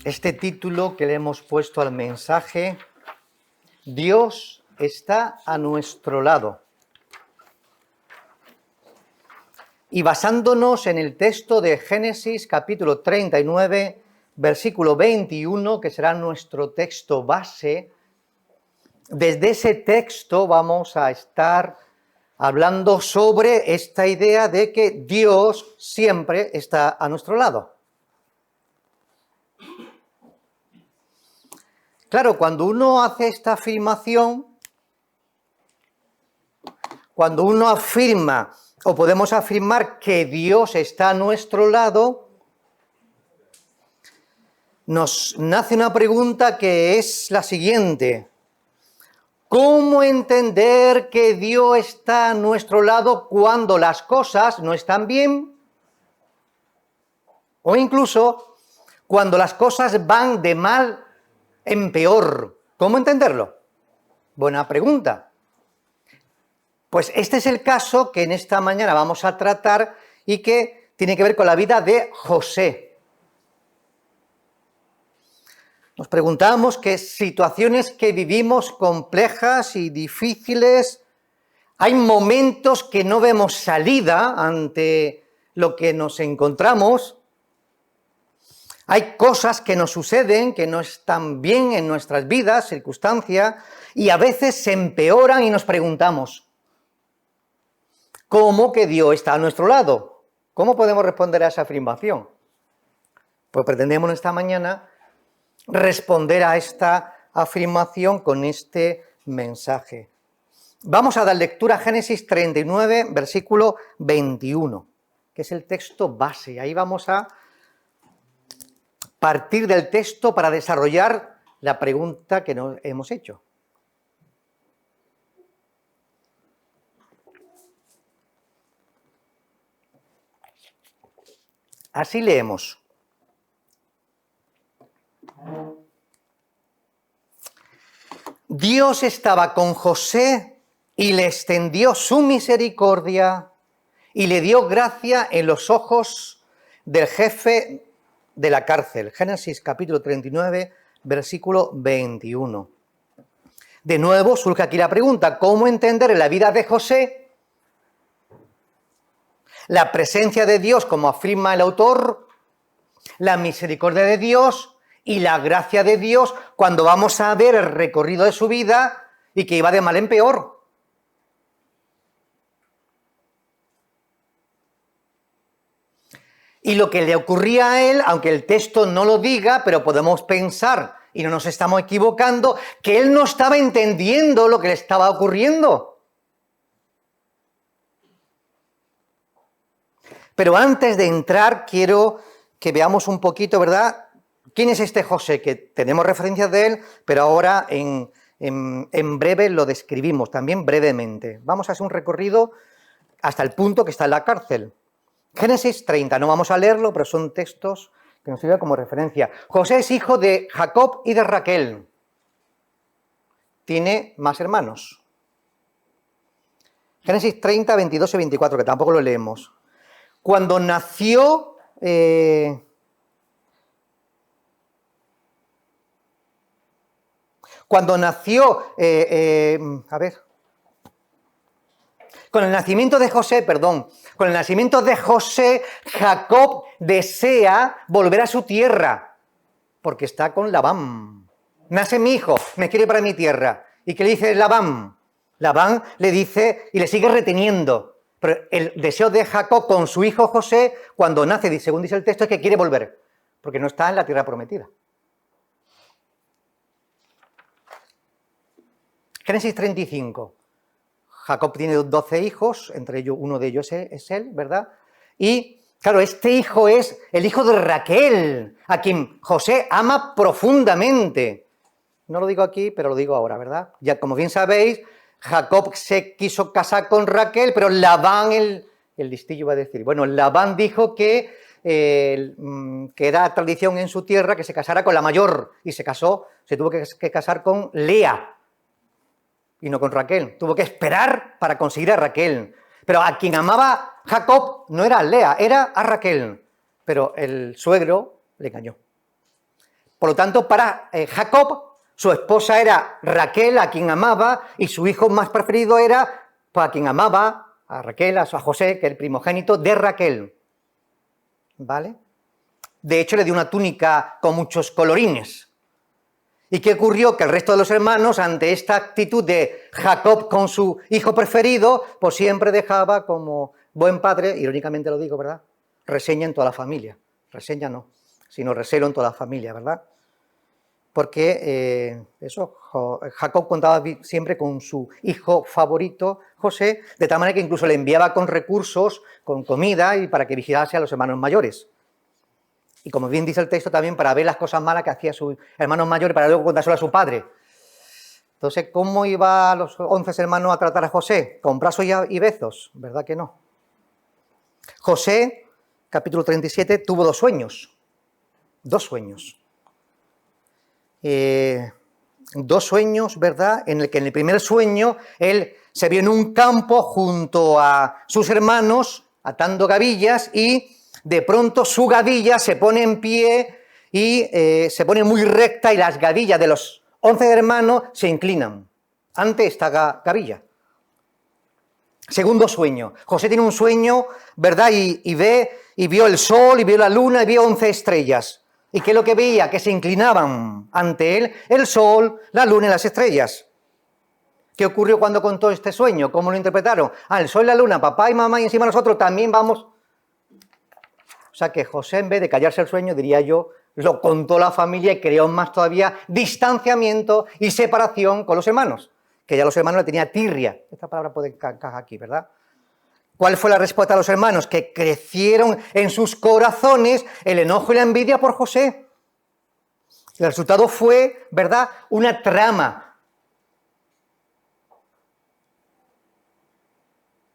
este título que le hemos puesto al mensaje, Dios está a nuestro lado. Y basándonos en el texto de Génesis capítulo 39, versículo 21, que será nuestro texto base, desde ese texto vamos a estar hablando sobre esta idea de que Dios siempre está a nuestro lado. Claro, cuando uno hace esta afirmación, cuando uno afirma o podemos afirmar que Dios está a nuestro lado, nos nace una pregunta que es la siguiente: ¿cómo entender que Dios está a nuestro lado cuando las cosas no están bien? O incluso cuando las cosas van de mal en peor. ¿Cómo entenderlo? Buena pregunta. Pues este es el caso que en esta mañana vamos a tratar y que tiene que ver con la vida de José. Nos preguntamos qué situaciones que vivimos complejas y difíciles, hay momentos que no vemos salida ante lo que nos encontramos, hay cosas que nos suceden que no están bien en nuestras vidas, circunstancias, y a veces se empeoran y nos preguntamos, ¿cómo que Dios está a nuestro lado? ¿Cómo podemos responder a esa afirmación? Pues pretendemos esta mañana responder a esta afirmación con este mensaje. Vamos a dar lectura a Génesis 39, versículo 21, que es el texto base. Ahí vamos a partir del texto para desarrollar la pregunta que nos hemos hecho. Así leemos. Dios estaba con José y le extendió su misericordia y le dio gracia en los ojos del jefe de la cárcel. Génesis capítulo 39, versículo 21. De nuevo surge aquí la pregunta: ¿cómo entender en la vida de José la presencia de Dios, como afirma el autor, la misericordia de Dios y la gracia de Dios cuando vamos a ver el recorrido de su vida y que iba de mal en peor? Y lo que le ocurría a él, aunque el texto no lo diga, pero podemos pensar, y no nos estamos equivocando, que él no estaba entendiendo lo que le estaba ocurriendo. Pero antes de entrar, quiero que veamos un poquito, ¿verdad?, quién es este José, que tenemos referencias de él, pero ahora en breve lo describimos, también brevemente. Vamos a hacer un recorrido hasta el punto que está en la cárcel. Génesis 30, no vamos a leerlo, pero son textos que nos sirven como referencia. José es hijo de Jacob y de Raquel. Tiene más hermanos. Génesis 30, 22 y 24, que tampoco lo leemos. Cuando nació... con el nacimiento de José, Jacob desea volver a su tierra, porque está con Labán. Nace mi hijo, me quiere para mi tierra. ¿Y qué le dice Labán? Labán le dice y le sigue reteniendo. Pero el deseo de Jacob con su hijo José, cuando nace, según dice el texto, es que quiere volver, porque no está en la tierra prometida. Génesis 35. Jacob tiene 12 hijos, entre ellos uno de ellos es él, ¿verdad? Y, claro, este hijo es el hijo de Raquel, a quien José ama profundamente. No lo digo aquí, pero lo digo ahora, ¿verdad? Ya, como bien sabéis, Jacob se quiso casar con Raquel, pero Labán, el listillo va a decir, bueno, Labán dijo que era tradición en su tierra que se casara con la mayor, y se tuvo que casar con Lea, y no con Raquel. Tuvo que esperar para conseguir a Raquel. Pero a quien amaba Jacob no era a Lea, era a Raquel. Pero el suegro le engañó. Por lo tanto, para Jacob, su esposa era Raquel, a quien amaba, y su hijo más preferido era, pues, a quien amaba, a Raquel, a José, que es el primogénito de Raquel. ¿Vale? De hecho, le dio una túnica con muchos colorines. ¿Y qué ocurrió? Que el resto de los hermanos, ante esta actitud de Jacob con su hijo preferido, pues siempre dejaba como buen padre, irónicamente lo digo, ¿verdad?, reseña en toda la familia. Reseña no, sino recelo en toda la familia, ¿verdad? Porque Jacob contaba siempre con su hijo favorito, José, de tal manera que incluso le enviaba con recursos, con comida, y para que vigilase a los hermanos mayores. Y como bien dice el texto, también para ver las cosas malas que hacía su hermano mayor y para luego contárselo a su padre. Entonces, ¿cómo iba los 11 hermanos a tratar a José? ¿Con brazos y besos? ¿Verdad que no? José, capítulo 37, tuvo 2 sueños. 2 sueños. 2 sueños, ¿verdad? En el que en el primer sueño él se vio en un campo junto a sus hermanos atando gavillas y de pronto su gavilla se pone en pie y se pone muy recta y las gavillas de los 11 hermanos se inclinan ante esta gavilla. Segundo sueño. José tiene un sueño, ¿verdad? Y vio el sol, y vio la luna, y vio 11 estrellas. ¿Y qué es lo que veía? Que se inclinaban ante él el sol, la luna y las estrellas. ¿Qué ocurrió cuando contó este sueño? ¿Cómo lo interpretaron? El sol y la luna, papá y mamá, y encima nosotros también vamos. O sea que José, en vez de callarse el sueño, diría yo, lo contó la familia y creó más todavía distanciamiento y separación con los hermanos, que ya los hermanos le tenían tirria. Esta palabra puede encajar aquí, ¿verdad? ¿Cuál fue la respuesta de los hermanos? Que crecieron en sus corazones el enojo y la envidia por José. El resultado fue, ¿verdad?, una trama.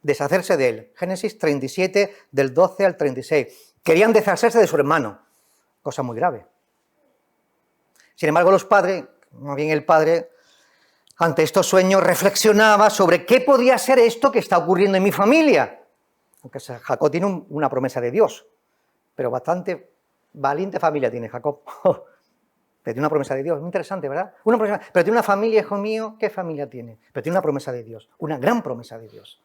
Deshacerse de él. Génesis 37, del 12 al 36. Querían deshacerse de su hermano, cosa muy grave. Sin embargo, los padres, más bien el padre, ante estos sueños reflexionaba sobre qué podía ser esto que está ocurriendo en mi familia. Aunque Jacob tiene una promesa de Dios, pero bastante valiente familia tiene Jacob. Pero tiene una promesa de Dios, muy interesante, ¿verdad? Pero tiene una familia, hijo mío, ¿qué familia tiene? Pero tiene una promesa de Dios, una gran promesa de Dios.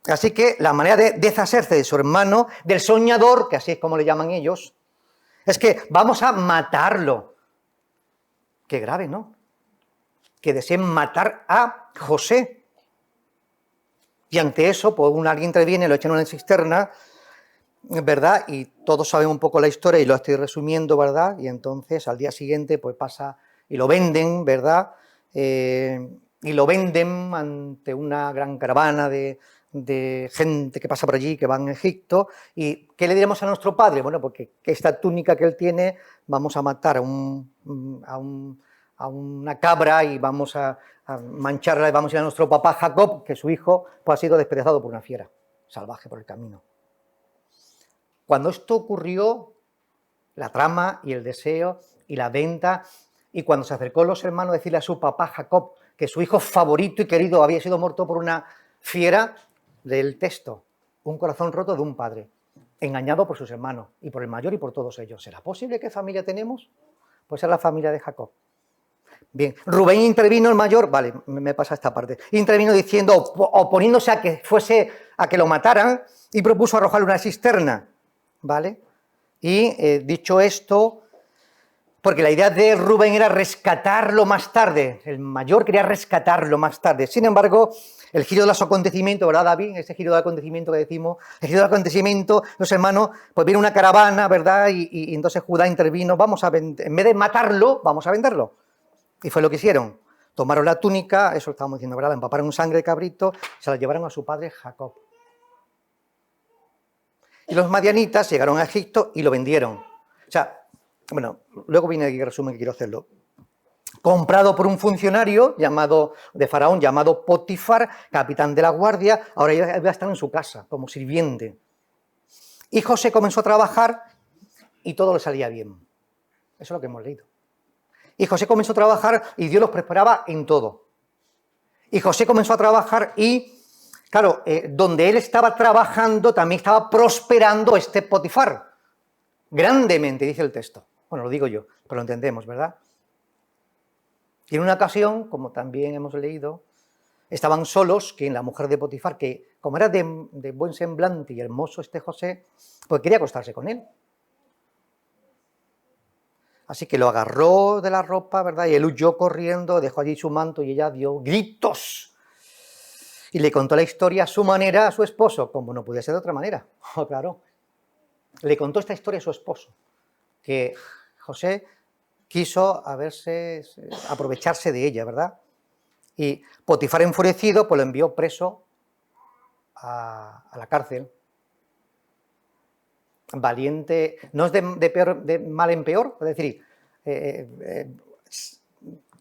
Así que la manera de deshacerse de su hermano, del soñador, que así es como le llaman ellos, es que vamos a matarlo. Qué grave, ¿no? Que deseen matar a José. Y ante eso, pues alguien interviene, lo echan en una cisterna, ¿verdad? Y todos saben un poco la historia y lo estoy resumiendo, ¿verdad? Y entonces al día siguiente pues pasa y lo venden, ¿verdad? Y lo venden ante una gran caravana de gente que pasa por allí, que van a Egipto. ¿Y qué le diremos a nuestro padre? Bueno, porque esta túnica que él tiene, vamos a matar a una cabra y vamos a mancharla y vamos a ir a nuestro papá Jacob, que su hijo pues, ha sido despedazado por una fiera salvaje por el camino. Cuando esto ocurrió, la trama y el deseo y la venta, y cuando se acercó los hermanos a decirle a su papá Jacob que su hijo favorito y querido había sido muerto por una fiera, del texto, un corazón roto de un padre, engañado por sus hermanos, y por el mayor y por todos ellos. ¿Será posible qué familia tenemos? Pues es la familia de Jacob. Bien, Rubén intervino, el mayor, vale, me pasa esta parte, intervino diciendo, oponiéndose a que lo mataran, y propuso arrojarle una cisterna, ¿vale? Y dicho esto, porque la idea de Rubén era rescatarlo más tarde, el mayor quería rescatarlo más tarde. Sin embargo, el giro de los acontecimientos, ¿verdad, David? Ese giro de acontecimiento que decimos, el giro de acontecimiento, los hermanos, pues viene una caravana, ¿verdad? Y entonces Judá intervino, en vez de matarlo, vamos a venderlo. Y fue lo que hicieron. Tomaron la túnica, eso lo estábamos diciendo, ¿verdad? La empaparon en sangre de cabrito, se la llevaron a su padre Jacob. Y los madianitas llegaron a Egipto y lo vendieron. O sea, bueno, luego viene el resumen que quiero hacerlo. Comprado por un funcionario de Faraón llamado Potifar, capitán de la guardia, ahora ya va a estar en su casa como sirviente. Y José comenzó a trabajar y todo le salía bien. Eso es lo que hemos leído. Y José comenzó a trabajar y Dios los preparaba en todo. Y José comenzó a trabajar y, claro, donde él estaba trabajando también estaba prosperando este Potifar. Grandemente, dice el texto. Bueno, lo digo yo, pero lo entendemos, ¿verdad? Y en una ocasión, como también hemos leído, estaban solos, que la mujer de Potifar, que como era de buen semblante y hermoso este José, pues quería acostarse con él. Así que lo agarró de la ropa, ¿verdad? Y él huyó corriendo, dejó allí su manto y ella dio gritos. Y le contó la historia a su manera a su esposo, como no podía ser de otra manera. Oh, claro. Le contó esta historia a su esposo, que José quiso aprovecharse de ella, ¿verdad? Y Potifar, enfurecido, pues lo envió preso a la cárcel. Valiente, no es de mal en peor, es decir,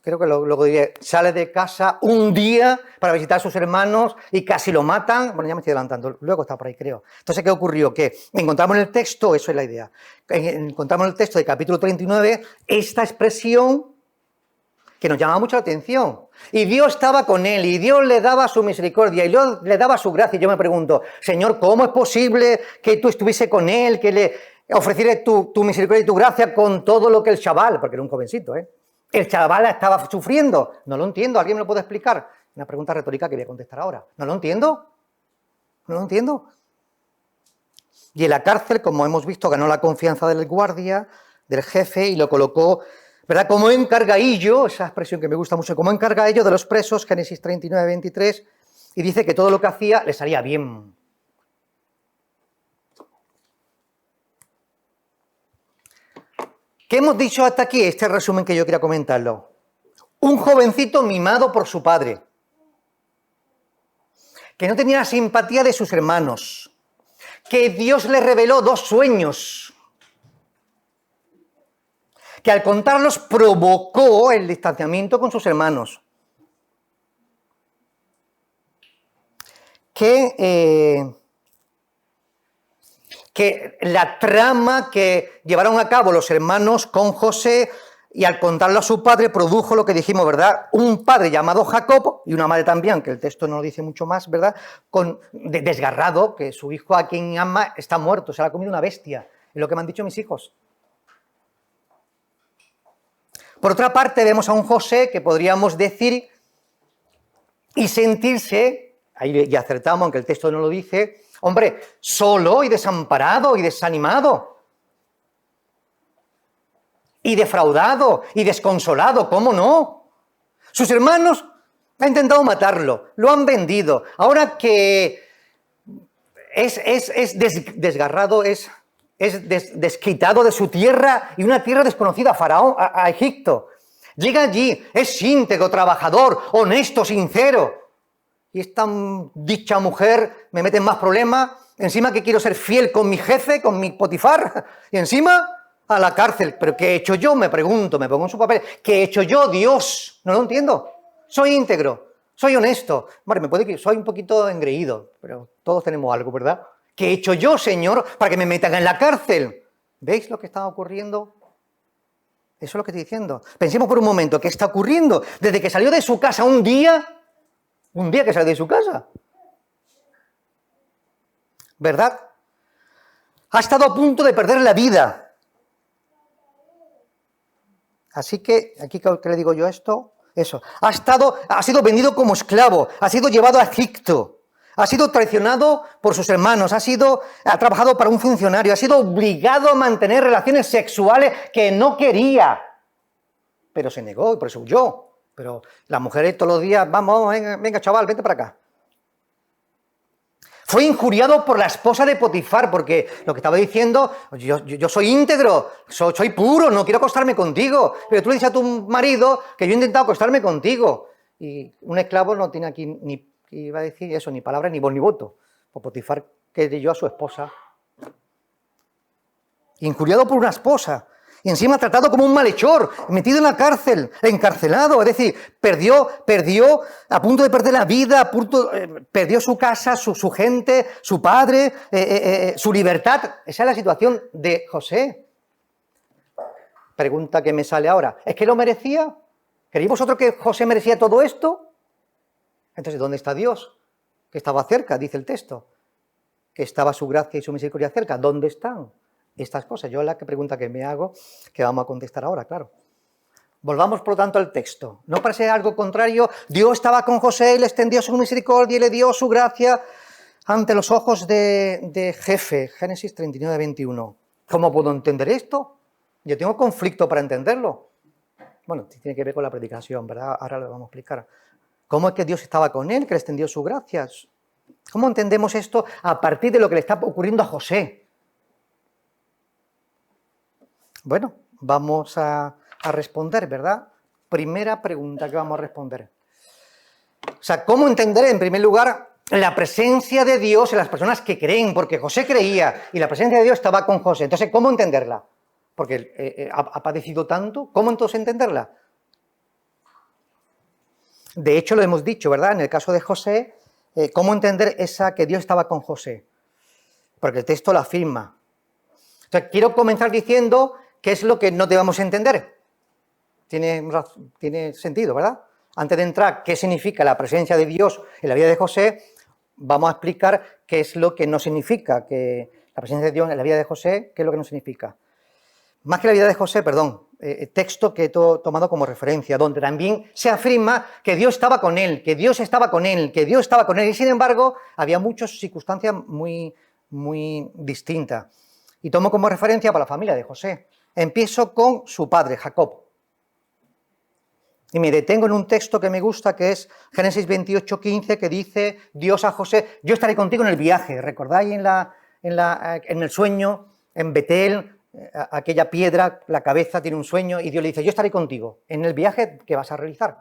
creo que luego diré, sale de casa un día para visitar a sus hermanos y casi lo matan. Bueno, ya me estoy adelantando, luego está por ahí, creo. Entonces, ¿qué ocurrió? Que encontramos en el texto, eso es la idea, encontramos en el texto del capítulo 39 esta expresión que nos llamaba mucho la atención. Y Dios estaba con él, y Dios le daba su misericordia, y Dios le daba su gracia. Y yo me pregunto, Señor, ¿cómo es posible que tú estuviese con él, que le ofreciera tu misericordia y tu gracia con todo lo que el chaval, porque era un jovencito, el chaval estaba sufriendo? No lo entiendo, ¿alguien me lo puede explicar? Una pregunta retórica que voy a contestar ahora. ¿No lo entiendo? No lo entiendo. Y en la cárcel, como hemos visto, ganó la confianza del guardia, del jefe, y lo colocó, ¿verdad?, como encargadillo, esa expresión que me gusta mucho, como encargadillo de los presos, Génesis 39, 23, y dice que todo lo que hacía le salía bien. ¿Qué hemos dicho hasta aquí? Este resumen que yo quería comentarlo. Un jovencito mimado por su padre, que no tenía la simpatía de sus hermanos, que Dios le reveló 2 sueños, que al contarlos provocó el distanciamiento con sus hermanos, que la trama que llevaron a cabo los hermanos con José, y al contarlo a su padre, produjo lo que dijimos, ¿verdad? Un padre llamado Jacob, y una madre también, que el texto no lo dice mucho más, ¿verdad? Desgarrado, que su hijo, a quien ama, está muerto, se lo ha comido una bestia, es lo que me han dicho mis hijos. Por otra parte, vemos a un José que podríamos decir y sentirse, ahí ya acertamos, aunque el texto no lo dice, hombre, solo y desamparado y desanimado. Y defraudado y desconsolado, ¿cómo no? Sus hermanos han intentado matarlo, lo han vendido. Ahora que es desgarrado, es desquitado de su tierra y una tierra desconocida, Faraón, a Egipto. Llega allí, es íntegro, trabajador, honesto, sincero. Y esta dicha mujer me mete en más problemas. Encima que quiero ser fiel con mi jefe, con mi Potifar. Y encima a la cárcel. ¿Pero qué he hecho yo? Me pregunto, me pongo en su papel. ¿Qué he hecho yo, Dios? No lo entiendo. Soy íntegro, soy honesto. Hombre, me puede que soy un poquito engreído, pero todos tenemos algo, ¿verdad? ¿Qué he hecho yo, Señor, para que me metan en la cárcel? ¿Veis lo que está ocurriendo? Eso es lo que estoy diciendo. Pensemos por un momento, ¿qué está ocurriendo? Desde que salió de su casa un día que salió de su casa, ¿verdad? Ha estado a punto de perder la vida. Así que, aquí que le digo yo esto, eso. Ha sido vendido como esclavo, ha sido llevado a Egipto, ha sido traicionado por sus hermanos, ha trabajado para un funcionario, ha sido obligado a mantener relaciones sexuales que no quería, pero se negó y por eso huyó. Pero las mujeres todos los días, vamos, venga chaval, vente para acá. Fue injuriado por la esposa de Potifar, porque lo que estaba diciendo, yo soy íntegro, soy puro, no quiero acostarme contigo, pero tú le dices a tu marido que yo he intentado acostarme contigo. Y un esclavo no tiene aquí ni, iba a decir eso, ni palabra, ni voz, ni voto. Por Potifar creyó a su esposa. Injuriado por una esposa. Y encima tratado como un malhechor, metido en la cárcel, encarcelado, es decir, perdió, a punto de perder la vida, perdió su casa, su gente, su padre, su libertad. Esa es la situación de José. Pregunta que me sale ahora, ¿es que lo merecía? ¿Creéis vosotros que José merecía todo esto? Entonces, ¿dónde está Dios? Que estaba cerca, dice el texto. Que estaba su gracia y su misericordia cerca. ¿Dónde están? estas cosas? Yo la pregunta que me hago, que vamos a contestar ahora, claro. Volvamos, por lo tanto, al texto. No parece algo contrario. Dios estaba con José y le extendió su misericordia y le dio su gracia ante los ojos de Jefe. Génesis 39, 21. ¿Cómo puedo entender esto? Yo tengo conflicto para entenderlo. Bueno, tiene que ver con la predicación, ¿verdad? Ahora lo vamos a explicar. ¿Cómo es que Dios estaba con él, que le extendió su gracia? ¿Cómo entendemos esto a partir de lo que le está ocurriendo a José? Bueno, vamos a responder, ¿verdad? Primera pregunta que vamos a responder. O sea, ¿cómo entender, en primer lugar, la presencia de Dios en las personas que creen? Porque José creía y la presencia de Dios estaba con José. Entonces, ¿cómo entenderla? Porque ha padecido tanto. ¿Cómo entonces entenderla? De hecho, lo hemos dicho, ¿verdad? En el caso de José, ¿cómo entender esa que Dios estaba con José? Porque el texto lo afirma. O sea, quiero comenzar diciendo qué es lo que no debemos entender. Tiene sentido, ¿verdad? Antes de entrar, qué significa la presencia de Dios en la vida de José, vamos a explicar qué es lo que no significa, que la presencia de Dios en la vida de José, qué es lo que no significa. Más que la vida de José, perdón, texto que he tomado como referencia, donde también se afirma que Dios estaba con él, que Dios estaba con él, que Dios estaba con él, y sin embargo había muchas circunstancias muy distintas. Y tomo como referencia para la familia de José. Empiezo con su padre, Jacob. Y me detengo en un texto que me gusta, que es Génesis 28, 15, que dice Dios a José, yo estaré contigo en el viaje. ¿Recordáis en el sueño, en Betel, aquella piedra, la cabeza tiene un sueño, y Dios le dice, yo estaré contigo en el viaje que vas a realizar?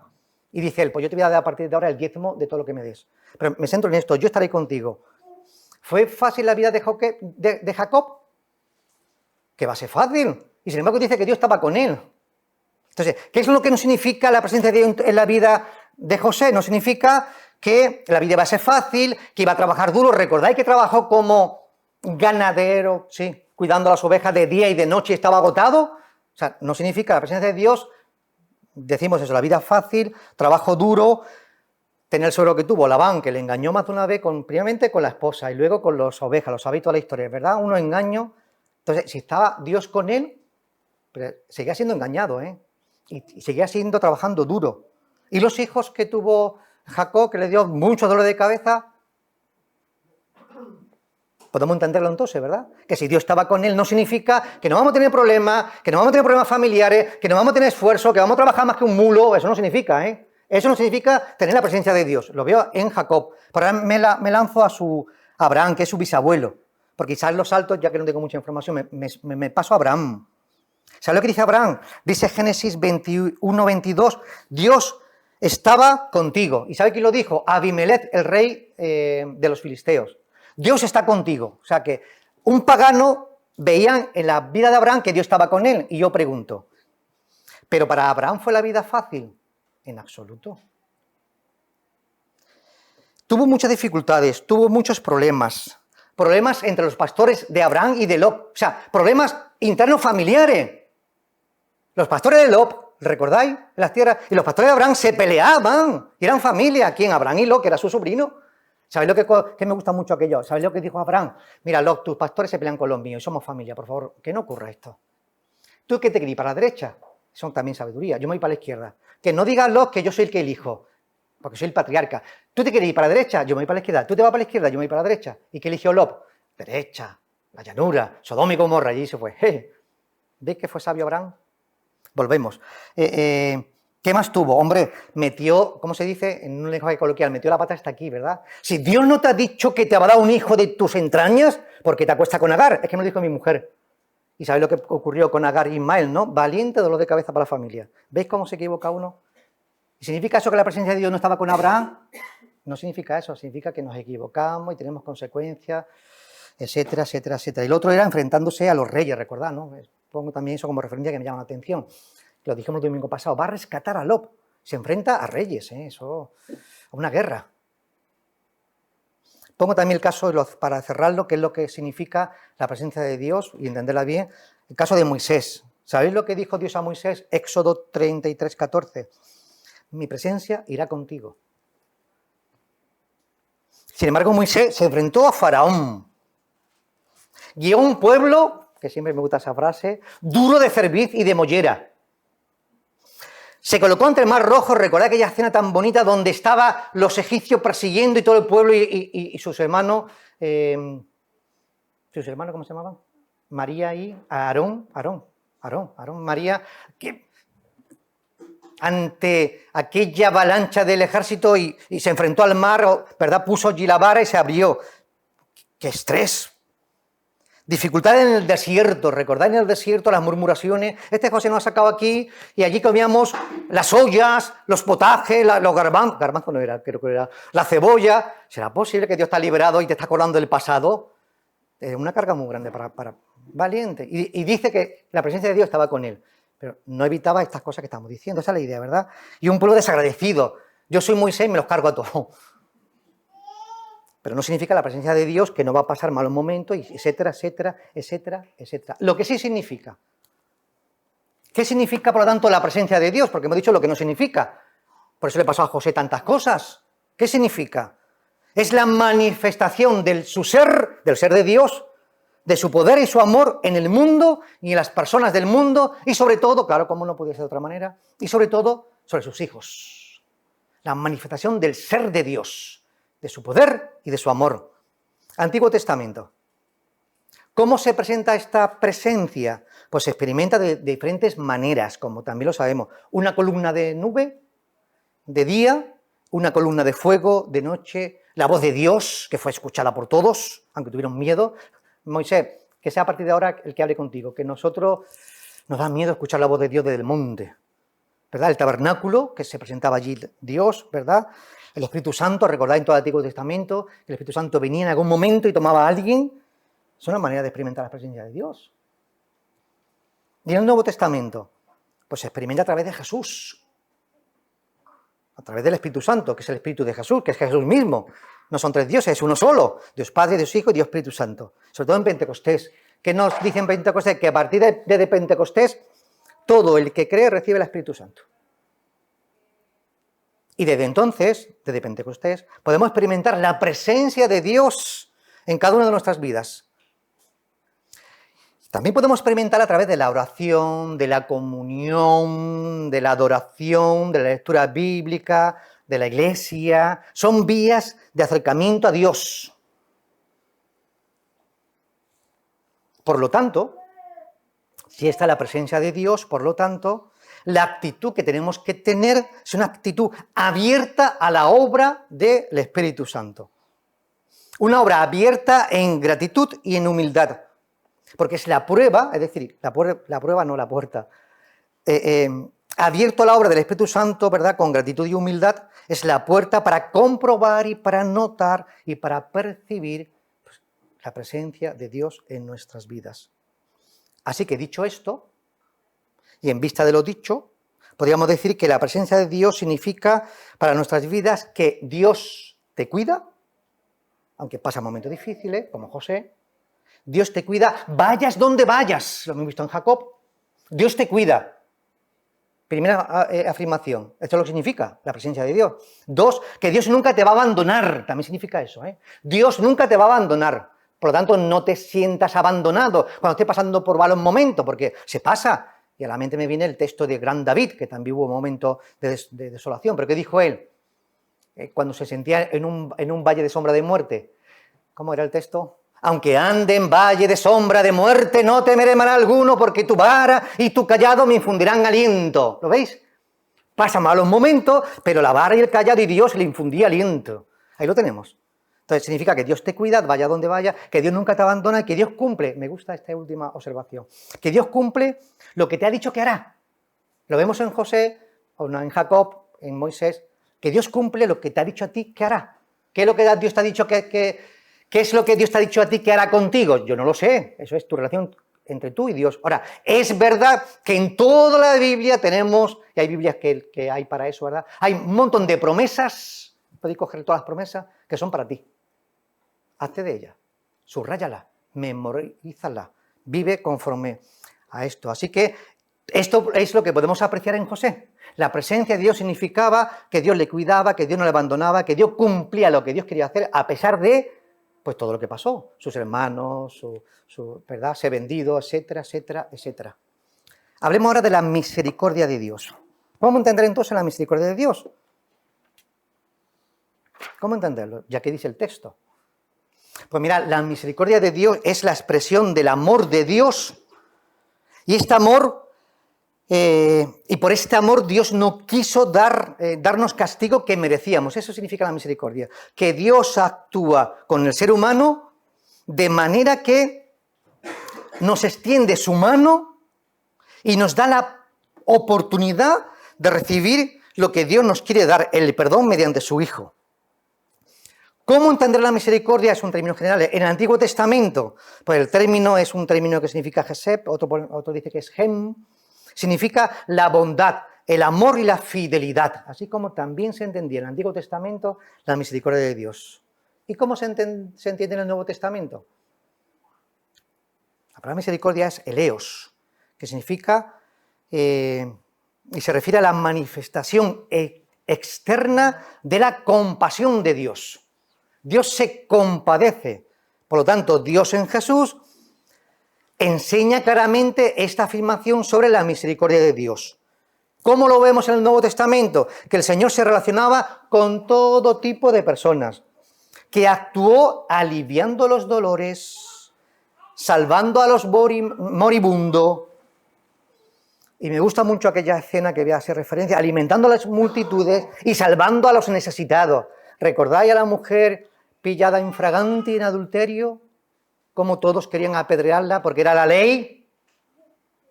Y dice él, pues yo te voy a dar a partir de ahora el diezmo de todo lo que me des. Pero me centro en esto, yo estaré contigo. ¿Fue fácil la vida de Jacob? Que va a ser fácil. Y sin embargo dice que Dios estaba con él. Entonces, ¿qué es lo que no significa la presencia de Dios en la vida de José? No significa que la vida va a ser fácil, que iba a trabajar duro. ¿Recordáis que trabajó como ganadero, sí, cuidando las ovejas de día y de noche y estaba agotado? O sea, no significa la presencia de Dios, decimos eso, la vida fácil, trabajo duro, tener el suegro que tuvo, Labán, que le engañó más de una vez, primeramente con la esposa y luego con las ovejas, lo sabéis toda la historia, ¿verdad? Uno engaño. Entonces, si estaba Dios con él, pero seguía siendo engañado, y seguía siendo trabajando duro. Y los hijos que tuvo Jacob, que le dio mucho dolor de cabeza, podemos entenderlo entonces, ¿verdad? Que si Dios estaba con él no significa que no vamos a tener problemas, que no vamos a tener problemas familiares, que no vamos a tener esfuerzo, que vamos a trabajar más que un mulo. Eso no significa, Eso no significa tener la presencia de Dios. Lo veo en Jacob. Pero ahora me lanzo a Abraham, que es su bisabuelo. Porque quizás los saltos, ya que no tengo mucha información, me paso a Abraham. ¿Sabes lo que dice Abraham? Dice Génesis 21, 22, Dios estaba contigo. ¿Y sabe quién lo dijo? Abimelech, el rey de los filisteos. Dios está contigo. O sea que un pagano veía en la vida de Abraham que Dios estaba con él. Y yo pregunto, ¿pero para Abraham fue la vida fácil? En absoluto. Tuvo muchas dificultades, tuvo muchos problemas. Problemas entre los pastores de Abraham y de Lot. O sea, problemas internos familiares. Los pastores de Lot, ¿recordáis? En las tierras. Y los pastores de Abraham se peleaban. Y eran familia. ¿Quién? Abraham y Lot, que era su sobrino. ¿Sabéis lo que me gusta mucho aquello? ¿Sabéis lo que dijo Abraham? Mira, Lot, tus pastores se pelean con los míos y somos familia. Por favor, que no ocurra esto. ¿Tú qué te querías? ¿Para la derecha? Son también sabiduría. Yo me voy para la izquierda. Que no digas Lot que yo soy el que elijo. Porque soy el patriarca. ¿Tú te querías ir para la derecha? Yo me voy para la izquierda. ¿Tú te vas para la izquierda? Yo me voy para la derecha. ¿Y qué eligió Lot? Derecha. La llanura. Sodoma y Gomorra. Y se fue. ¿Veis que fue sabio Abraham? Volvemos. ¿Qué más tuvo? Hombre, metió, ¿cómo se dice? En un lenguaje coloquial, metió la pata hasta aquí, ¿verdad? Si Dios no te ha dicho que te va a dar un hijo de tus entrañas, ¿por qué te acuestas con Agar? Es que me lo dijo mi mujer. ¿Y sabéis lo que ocurrió con Agar y Ismael, no? Valiente dolor de cabeza para la familia. ¿Veis cómo se equivoca uno? ¿Y significa eso que la presencia de Dios no estaba con Abraham? No significa eso, significa que nos equivocamos y tenemos consecuencias, etcétera, etcétera, etcétera. Y el otro era enfrentándose a los reyes, recordad, ¿no? Pongo también eso como referencia que me llama la atención. Lo dijimos el domingo pasado, va a rescatar a Lot. Se enfrenta a reyes, eso, a una guerra. Pongo también el caso, para cerrarlo, que es lo que significa la presencia de Dios y entenderla bien, el caso de Moisés. ¿Sabéis lo que dijo Dios a Moisés? Éxodo 33, 14. Mi presencia irá contigo. Sin embargo, Moisés se enfrentó a Faraón. Guió un pueblo que siempre me gusta esa frase, duro de cerviz y de mollera. Se colocó ante el mar rojo, recordad aquella escena tan bonita donde estaban los egipcios persiguiendo y todo el pueblo y sus hermanos, ¿cómo se llamaban? María y Aarón, María, que ante aquella avalancha del ejército y se enfrentó al mar, ¿verdad? Puso allí la vara y se abrió. ¡Qué estrés! Dificultades en el desierto, recordad en el desierto las murmuraciones. José nos ha sacado aquí y allí comíamos las ollas, los potajes, los garbanzos no era, creo que era, la cebolla. ¿Será posible que Dios te ha liberado y te está acordando del pasado? Es una carga muy grande para valiente. Y dice que la presencia de Dios estaba con él, pero no evitaba estas cosas que estamos diciendo. Esa es la idea, ¿verdad? Y un pueblo desagradecido. Yo soy Moisés y me los cargo a todos. Pero no significa la presencia de Dios que no va a pasar malos momentos, etcétera, etcétera, etcétera, etcétera. Lo que sí significa. ¿Qué significa, por lo tanto, la presencia de Dios? Porque hemos dicho lo que no significa. Por eso le pasó a José tantas cosas. ¿Qué significa? Es la manifestación del ser de Dios, de su poder y su amor en el mundo y en las personas del mundo y sobre todo, claro, como no podía ser de otra manera, y sobre todo sobre sus hijos. La manifestación del ser de Dios, de su poder y de su amor. Antiguo Testamento. ¿Cómo se presenta esta presencia? Pues se experimenta de diferentes maneras, como también lo sabemos. Una columna de nube, de día, una columna de fuego, de noche, la voz de Dios, que fue escuchada por todos, aunque tuvieron miedo. Moisés, que sea a partir de ahora el que hable contigo, que nosotros nos da miedo escuchar la voz de Dios desde el monte, ¿verdad? El tabernáculo, que se presentaba allí Dios, ¿verdad? El Espíritu Santo, recordad en todo el Antiguo Testamento, que el Espíritu Santo venía en algún momento y tomaba a alguien. Es una manera de experimentar la presencia de Dios. Y en el Nuevo Testamento, pues se experimenta a través de Jesús, a través del Espíritu Santo, que es el Espíritu de Jesús, que es Jesús mismo. No son tres dioses, es uno solo, Dios Padre, Dios Hijo y Dios Espíritu Santo. Sobre todo en Pentecostés. ¿Qué nos dice en Pentecostés? Que a partir de Pentecostés, todo el que cree recibe el Espíritu Santo. Y desde entonces, desde Pentecostés, podemos experimentar la presencia de Dios en cada una de nuestras vidas. También podemos experimentar a través de la oración, de la comunión, de la adoración, de la lectura bíblica, de la iglesia. Son vías de acercamiento a Dios. Por lo tanto, si está la presencia de Dios, por lo tanto, la actitud que tenemos que tener es una actitud abierta a la obra del Espíritu Santo. Una obra abierta en gratitud y en humildad. Porque es la prueba, es decir, la prueba no la puerta. Abierto a la obra del Espíritu Santo, ¿verdad? Con gratitud y humildad, es la puerta para comprobar y para notar y para percibir pues, la presencia de Dios en nuestras vidas. Así que dicho esto, y en vista de lo dicho, podríamos decir que la presencia de Dios significa para nuestras vidas que Dios te cuida, aunque pasan momentos difíciles, como José. Dios te cuida, vayas donde vayas, lo hemos visto en Jacob. Dios te cuida. Primera afirmación, esto es lo que significa la presencia de Dios. Dos, que Dios nunca te va a abandonar, también significa eso. Dios nunca te va a abandonar, por lo tanto no te sientas abandonado cuando estés pasando por malos momentos, porque se pasa. Y a la mente me viene el texto de Gran David, que también hubo un momento de desolación, pero ¿qué dijo él? Cuando se sentía en un valle de sombra de muerte. ¿Cómo era el texto? Aunque ande en valle de sombra de muerte, no temeré mal alguno, porque tu vara y tu callado me infundirán aliento. ¿Lo veis? Pasan malos momentos, pero la vara y el callado y Dios le infundía aliento. Ahí lo tenemos. Entonces significa que Dios te cuida, vaya donde vaya, que Dios nunca te abandona, que Dios cumple. Me gusta esta última observación. Que Dios cumple lo que te ha dicho que hará. Lo vemos en José, o no, en Jacob, en Moisés, que Dios cumple lo que te ha dicho a ti que hará. ¿Qué es lo que Dios te ha dicho ¿Qué es lo que Dios te ha dicho a ti que hará contigo? Yo no lo sé, eso es tu relación entre tú y Dios. Ahora, es verdad que en toda la Biblia tenemos, y hay Biblias que hay para eso, ¿verdad? Hay un montón de promesas, podéis coger todas las promesas, que son para ti. Hazte de ellas, subráyala, memorízala, vive conforme a esto. Así que esto es lo que podemos apreciar en José. La presencia de Dios significaba que Dios le cuidaba, que Dios no le abandonaba, que Dios cumplía lo que Dios quería hacer, a pesar de pues todo lo que pasó, sus hermanos, ¿verdad? Ser vendido, etcétera, etcétera, etcétera. Hablemos ahora de la misericordia de Dios. ¿Cómo entender entonces la misericordia de Dios? ¿Cómo entenderlo? Ya que dice el texto. Pues mira, la misericordia de Dios es la expresión del amor de Dios. Y este amor, y por este amor Dios no quiso darnos castigo que merecíamos. Eso significa la misericordia. Que Dios actúa con el ser humano de manera que nos extiende su mano y nos da la oportunidad de recibir lo que Dios nos quiere dar, el perdón mediante su Hijo. ¿Cómo entender la misericordia? Es un término general. En el Antiguo Testamento, pues el término es un término que significa Gesep, otro dice que es Gem, significa la bondad, el amor y la fidelidad, así como también se entendía en el Antiguo Testamento la misericordia de Dios. ¿Y cómo se entiende en el Nuevo Testamento? La palabra misericordia es eleos, que significa, y se refiere a la manifestación externa de la compasión de Dios. Dios se compadece, por lo tanto, Dios en Jesús enseña claramente esta afirmación sobre la misericordia de Dios. ¿Cómo lo vemos en el Nuevo Testamento? Que el Señor se relacionaba con todo tipo de personas, que actuó aliviando los dolores, salvando a los moribundos, y me gusta mucho aquella escena que voy a hacer referencia, alimentando a las multitudes y salvando a los necesitados. ¿Recordáis a la mujer pillada infragante y en adulterio? Cómo todos querían apedrearla porque era la ley.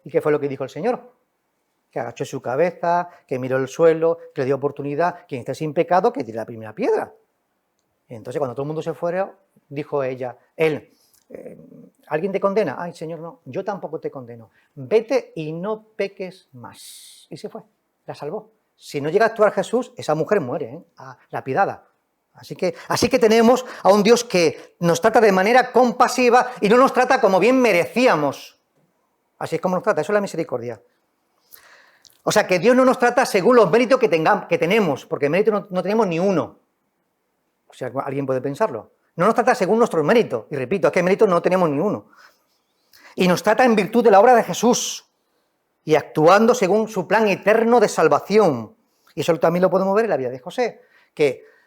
¿Y qué fue lo que dijo el Señor? Que agachó su cabeza, que miró el suelo, que le dio oportunidad. Quien esté sin pecado, que tire la primera piedra. Y entonces, cuando todo el mundo se fuera, dijo él, ¿alguien te condena? Ay, Señor, no, yo tampoco te condeno. Vete y no peques más. Y se fue, la salvó. Si no llega a actuar Jesús, esa mujer muere, lapidada. Así que tenemos a un Dios que nos trata de manera compasiva y no nos trata como bien merecíamos. Así es como nos trata, eso es la misericordia. O sea, que Dios no nos trata según los méritos que tenemos, porque mérito no tenemos ni uno. O sea, alguien puede pensarlo. No nos trata según nuestros méritos. Y repito, es que méritos no tenemos ni uno. Y nos trata en virtud de la obra de Jesús y actuando según su plan eterno de salvación. Y eso también lo podemos ver en la vida de José, que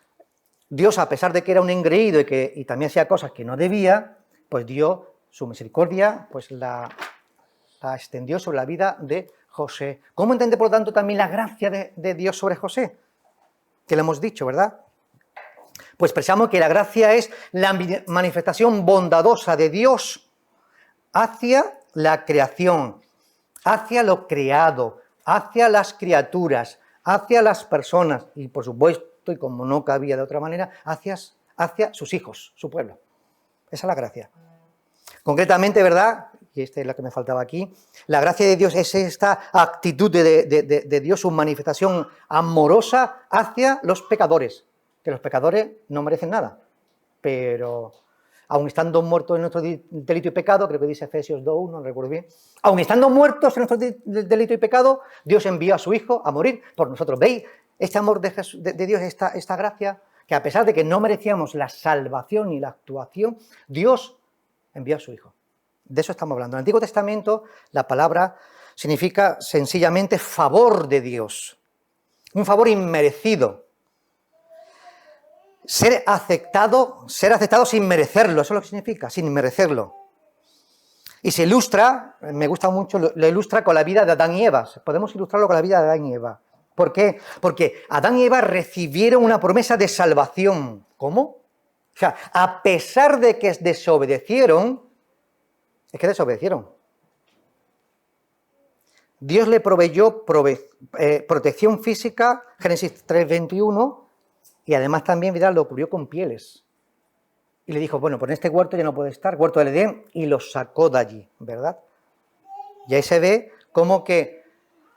Dios, a pesar de que era un engreído y también hacía cosas que no debía, pues Dios, su misericordia, pues la extendió sobre la vida de José. ¿Cómo entender, por lo tanto, también la gracia de Dios sobre José? Que lo hemos dicho, ¿verdad? Pues pensamos que la gracia es la manifestación bondadosa de Dios hacia la creación, hacia lo creado, hacia las criaturas, hacia las personas y, por supuesto, y como no cabía de otra manera, hacia sus hijos, su pueblo. Esa es la gracia. Concretamente, ¿verdad? Y esta es la que me faltaba aquí. La gracia de Dios es esta actitud de Dios, su manifestación amorosa hacia los pecadores. Que los pecadores no merecen nada, pero aun estando muertos en nuestro delito y pecado, creo que dice Efesios 2:1, no recuerdo bien, aun estando muertos en nuestro delito y pecado, Dios envió a su Hijo a morir por nosotros. ¿Veis? Este amor de Dios, esta gracia, que a pesar de que no merecíamos la salvación ni la actuación, Dios envió a su Hijo. De eso estamos hablando. En el Antiguo Testamento la palabra significa sencillamente favor de Dios, un favor inmerecido. Ser aceptado sin merecerlo, eso es lo que significa, sin merecerlo. Y se ilustra, me gusta mucho, lo ilustra con la vida de Adán y Eva. Podemos ilustrarlo con la vida de Adán y Eva. ¿Por qué? Porque Adán y Eva recibieron una promesa de salvación. ¿Cómo? O sea, a pesar de que desobedecieron, Dios le proveyó protección física, Génesis 3:21, y además también, mirad, lo cubrió con pieles. Y le dijo, bueno, pues en este huerto ya no puede estar, huerto del Edén, y los sacó de allí, ¿verdad? Y ahí se ve como que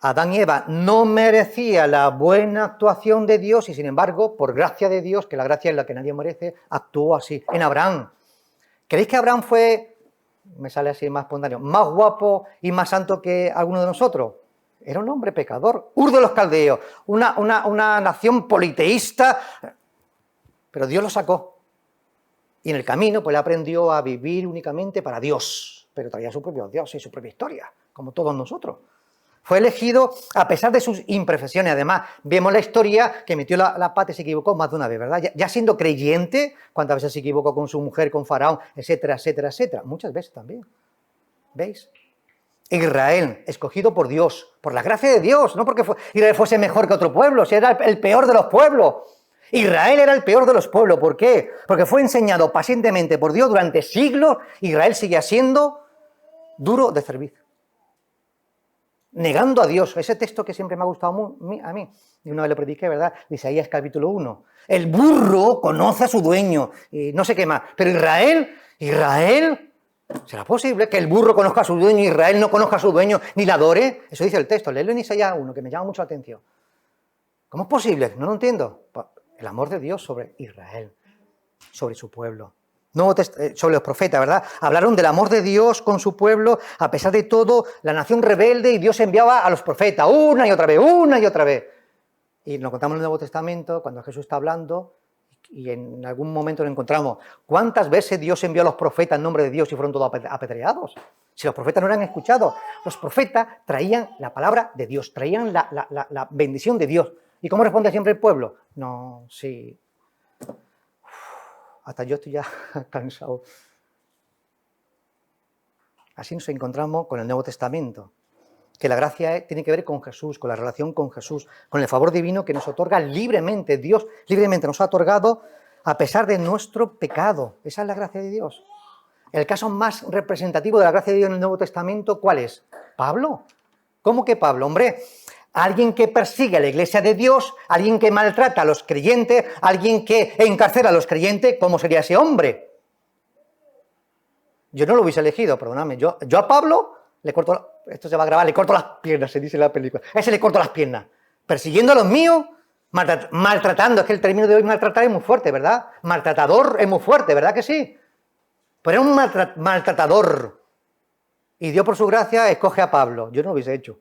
Adán y Eva no merecía la buena actuación de Dios y, sin embargo, por gracia de Dios, que la gracia es la que nadie merece, actuó así. En Abraham. ¿Creéis que Abraham fue, me sale así más espontáneo, más guapo y más santo que alguno de nosotros? Era un hombre pecador, Ur de los Caldeos, una nación politeísta, pero Dios lo sacó. Y en el camino, pues él aprendió a vivir únicamente para Dios, pero traía su propio Dios y su propia historia, como todos nosotros. Fue elegido a pesar de sus imperfecciones. Además, vemos la historia que metió la pata y se equivocó más de una vez, ¿verdad? Ya siendo creyente, cuántas veces se equivocó con su mujer, con Faraón, etcétera, etcétera, etcétera. Muchas veces también. ¿Veis? Israel, escogido por Dios, por la gracia de Dios, no porque Israel fuese mejor que otro pueblo, si era el peor de los pueblos. Israel era el peor de los pueblos. ¿Por qué? Porque fue enseñado pacientemente por Dios durante siglos. Israel seguía siendo duro de servir, negando a Dios. Ese texto que siempre me ha gustado a mí, y una vez lo prediqué, ¿verdad? De Isaías capítulo 1. El burro conoce a su dueño, y no sé qué más. Pero Israel, ¿será posible que el burro conozca a su dueño y Israel no conozca a su dueño ni la adore? Eso dice el texto, léelo en Isaías 1, que me llama mucho la atención. ¿Cómo es posible? No lo entiendo. El amor de Dios sobre Israel, sobre su pueblo. Sobre los profetas, ¿verdad? Hablaron del amor de Dios con su pueblo, a pesar de todo, la nación rebelde, y Dios enviaba a los profetas una y otra vez, una y otra vez. Y nos contamos en el Nuevo Testamento, cuando Jesús está hablando, y en algún momento lo encontramos, ¿cuántas veces Dios envió a los profetas en nombre de Dios y fueron todos apedreados? Si los profetas no eran escuchados, los profetas traían la palabra de Dios, traían la bendición de Dios. ¿Y cómo responde siempre el pueblo? No, sí. Hasta yo estoy ya cansado. Así nos encontramos con el Nuevo Testamento, que la gracia tiene que ver con Jesús, con la relación con Jesús, con el favor divino que nos otorga libremente. Dios libremente nos ha otorgado a pesar de nuestro pecado. Esa es la gracia de Dios. El caso más representativo de la gracia de Dios en el Nuevo Testamento, ¿cuál es? Pablo. ¿Cómo que Pablo? Hombre, alguien que persigue a la iglesia de Dios, alguien que maltrata a los creyentes, alguien que encarcela a los creyentes, ¿cómo sería ese hombre? Yo no lo hubiese elegido, perdóname. Yo a Pablo le corto, esto se va a grabar, le corto las piernas, se dice en la película. A ese le corto las piernas. Persiguiendo a los míos, maltratando. Es que el término de hoy maltratar es muy fuerte, ¿verdad? Maltratador es muy fuerte, ¿verdad que sí? Pero es un maltratador. Y Dios por su gracia escoge a Pablo. Yo no lo hubiese hecho.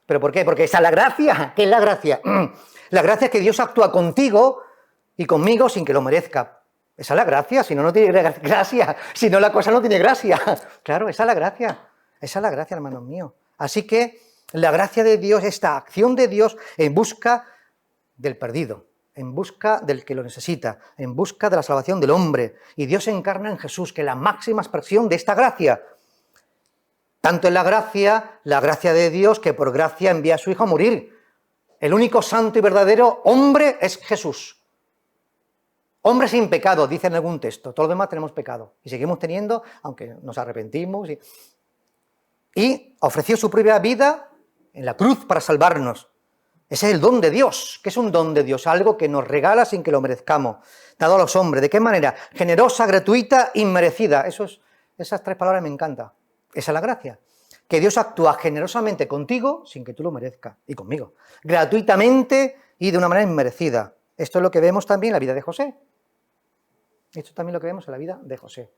¿Pero por qué? Porque esa es la gracia. ¿Qué es la gracia? La gracia es que Dios actúa contigo y conmigo sin que lo merezca. Esa es la gracia, si no, no tiene gracia. Si no, la cosa no tiene gracia. Claro, esa es la gracia. Esa es la gracia, hermanos míos. Así que la gracia de Dios, esta acción de Dios en busca del perdido, en busca del que lo necesita, en busca de la salvación del hombre. Y Dios se encarna en Jesús, que es la máxima expresión de esta gracia. Tanto en la gracia de Dios, que por gracia envía a su Hijo a morir. El único santo y verdadero hombre es Jesús. Hombre sin pecado, dice en algún texto. Todos los demás tenemos pecado. Y seguimos teniendo, aunque nos arrepentimos. Y ofreció su propia vida en la cruz para salvarnos. Ese es el don de Dios. ¿Qué es un don de Dios? Algo que nos regala sin que lo merezcamos. Dado a los hombres. ¿De qué manera? Generosa, gratuita, inmerecida. Esas tres palabras me encantan. Esa es la gracia. Que Dios actúa generosamente contigo sin que tú lo merezcas. Y conmigo. Gratuitamente y de una manera inmerecida. Esto es lo que vemos también en la vida de José. Esto también lo que vemos en la vida de José.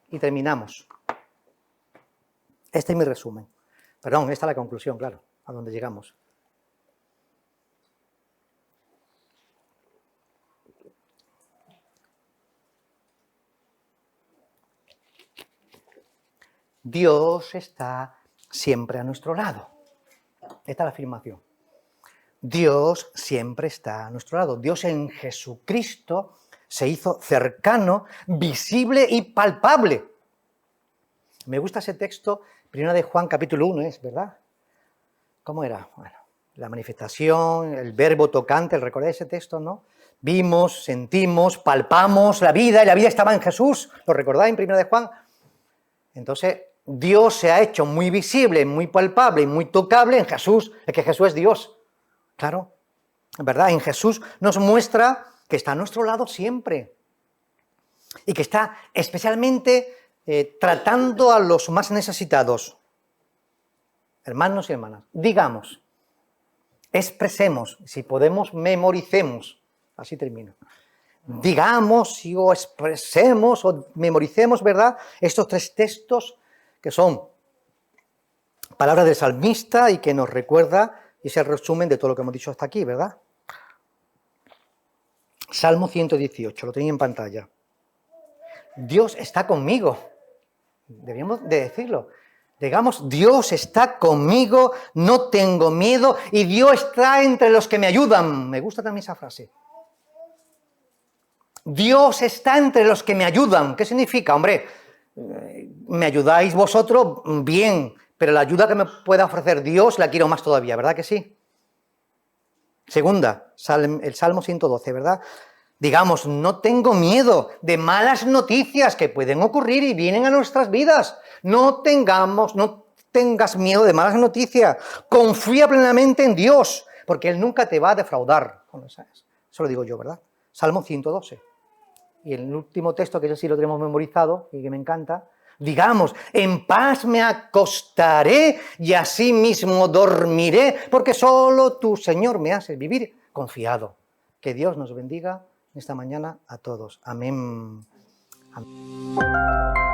Y terminamos. Este es mi resumen. Perdón, esta es la conclusión, claro, a donde llegamos. Dios está siempre a nuestro lado. Esta es la afirmación. Dios siempre está a nuestro lado. Dios en Jesucristo se hizo cercano, visible y palpable. Me gusta ese texto, 1 de Juan capítulo 1, ¿es verdad? ¿Cómo era? Bueno, la manifestación, el verbo tocante, ¿recordáis ese texto, no? Vimos, sentimos, palpamos la vida, y la vida estaba en Jesús. ¿Lo recordáis en 1 de Juan? Entonces, Dios se ha hecho muy visible, muy palpable y muy tocable en Jesús. Es que Jesús es Dios. Claro, ¿verdad? En Jesús nos muestra que está a nuestro lado siempre. Y que está especialmente tratando a los más necesitados. Hermanos y hermanas, digamos, expresemos, si podemos, memoricemos. Así termino. Digamos o expresemos o memoricemos, ¿verdad? Estos tres textos que son palabras del salmista y que nos recuerda y es el resumen de todo lo que hemos dicho hasta aquí, ¿verdad? Salmo 118, lo tenéis en pantalla. Dios está conmigo. Deberíamos de decirlo. Digamos, Dios está conmigo, no tengo miedo y Dios está entre los que me ayudan. Me gusta también esa frase. Dios está entre los que me ayudan. ¿Qué significa? Hombre, me ayudáis vosotros, bien, pero la ayuda que me pueda ofrecer Dios la quiero más todavía, ¿verdad que sí? Segunda, el Salmo 112, ¿verdad? Digamos, no tengo miedo de malas noticias que pueden ocurrir y vienen a nuestras vidas. No tengas miedo de malas noticias. Confía plenamente en Dios, porque Él nunca te va a defraudar. Bueno, eso lo digo yo, ¿verdad? Salmo 112. Y el último texto, que yo sí lo tenemos memorizado y que me encanta, digamos, en paz me acostaré y así mismo dormiré, porque solo tú, Señor, me haces vivir confiado. Que Dios nos bendiga esta mañana a todos. Amén. Amén.